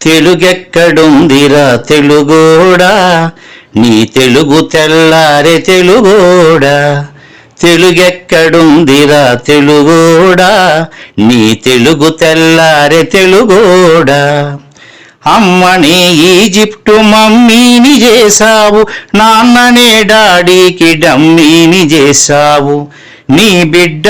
తెలుగెక్కడుందిరా తెలుగోడా, నీ తెలుగు తెల్లారే తెలుగోడా. తెలుగెక్కడుందిరా తెలుగోడా, నీ తెలుగు తెల్లారే తెలుగోడా. అమ్మనే ఈజిప్టు మమ్మీని చేశావు, నాన్ననే డాడీకి డమ్మీని చేశావు. నీ బిడ్డ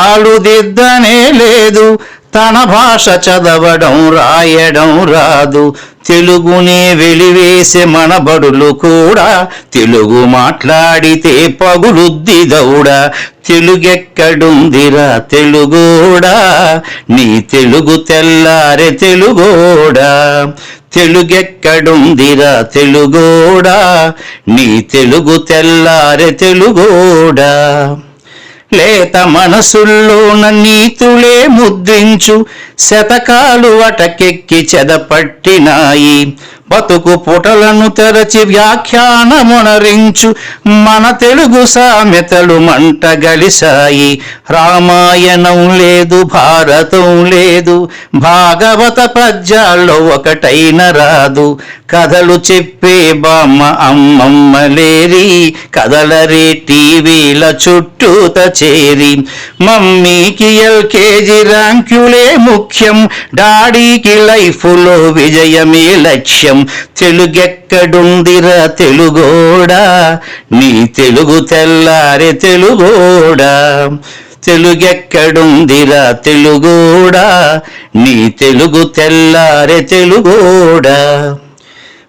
ఆలు దిద్దనే లేదు, తన భాష చదవడం రాయడం రాదు. తెలుగునే వెలివేసే మన బడులు కూడా తెలుగు మాట్లాడితే పగులుద్ది దౌడా. తెలుగెక్కడుందిరా తెలుగోడా, నీ తెలుగు తెల్లారే తెలుగోడా. తెలుగెక్కడుందిరా తెలుగోడా, నీ తెలుగు తెల్లారే తెలుగోడా. లేత మనసుల్లోన నీతులే ముద్రించు, శతకాలు అటకెక్కి చెదపట్టినాయి. బతుకు పుటలను తెరచి వ్యాఖ్యానమునరించు, మన తెలుగు సామెతలు మంట గలిసాయి. రామాయణం లేదు, భారతం లేదు, భాగవత పద్యాల్లో ఒకటైన రాదు. కథలు చెప్పే బామ్మ అమ్మమ్మ లేరి, కథలరే టీవీల చుట్టూత చేరి. మమ్మీకి ఎల్కేజీ ర్యాంకులే ముఖ్యం, డాడీకి లైఫ్లో విజయమే లక్ష్యం. తెలుగెక్కడుందిరా తెలుగోడా, నీ తెలుగు తెల్లారే తెలుగోడా. తెలుగెక్కడుందిరా తెలుగోడా, నీ తెలుగు తెల్లారే తెలుగోడా.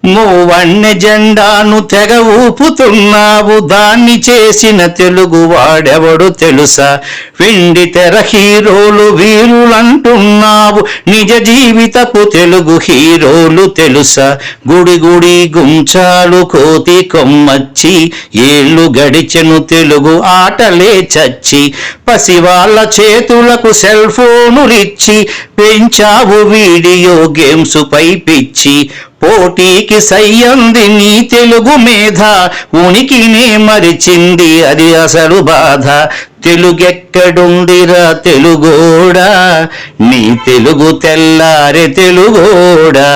మూవన్నె జెండాను తెగ ఊపుతున్నావు, దాన్ని చేసిన తెలుగు వాడెవడు తెలుసా. వెండి తెర హీరోలు వీరులంటున్నావు, నిజ జీవితపు తెలుగు హీరోలు తెలుసా. గుడి గుడి గుంచాలు కోతి కొమ్మచ్చి, ఏళ్ళు గడిచెను తెలుగు ఆటలే చచ్చి. పసివాళ్ళ చేతులకు సెల్ ఫోనులిచ్చి, పెంచావు వీడియో గేమ్స్ పై పిచ్చి. పోటీకి సయ్యంది నీ తెలుగు మేధ, ఉనికినే మరిచింది అది అసలు బాధ. తెలుగెక్కడుందిరా తెలుగోడా, నీ తెలుగు తెల్లారే తెలుగోడా.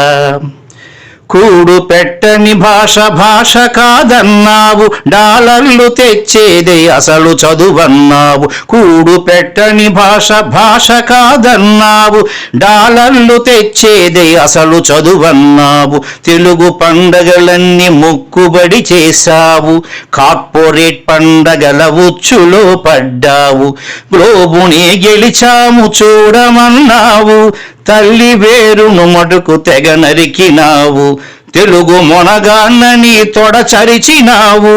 కూడు పెట్టని భాష భాష కాదన్నావు, డాలర్లు తెచ్చేదే అసలు చదువన్నావు. కూడు పెట్టని భాష భాష కాదన్నావు, డాలర్లు తెచ్చేదే అసలు చదువన్నావు. తెలుగు పండగలన్నీ మొక్కుబడి చేశావు, కార్పొరేట్ పండగల ఉచ్చులో పడ్డావు. గ్లోబునే గెలిచాము చూడమన్నావు, తల్లి వేరును మటుకు తెగ నరికినావు. తెలుగు మొనగాన్నని తొడచరిచినావు,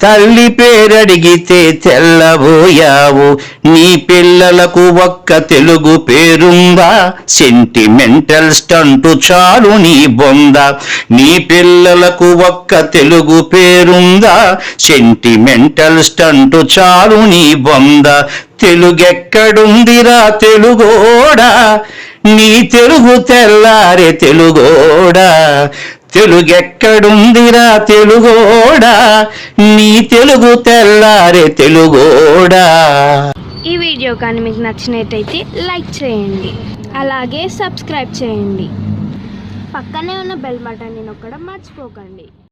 తల్లి పేరడిగితే తెల్లబోయావు. నీ పిల్లలకు ఒక్క తెలుగు పేరుందా, సెంటిమెంటల్ స్టంటు చాలు నీ బొంద. నీ పిల్లలకు ఒక్క తెలుగు పేరుందా, సెంటిమెంటల్ స్టంటు చాలు నీ బొంద. తెలుగెక్కడుందిరా తెలుగోడా, నీ తెలుగు తెల్లారే తెలుగోడా. తెలుగెక్కడుందిరా తెలుగోడా, నీ తెలుగు తెల్లారే తెలుగోడా. ఈ వీడియో కానీ మీకు నచ్చినట్టయితే లైక్ చేయండి, అలాగే సబ్స్క్రైబ్ చేయండి. పక్కనే ఉన్న బెల్ బటన్ని నొక్కడం మర్చిపోకండి.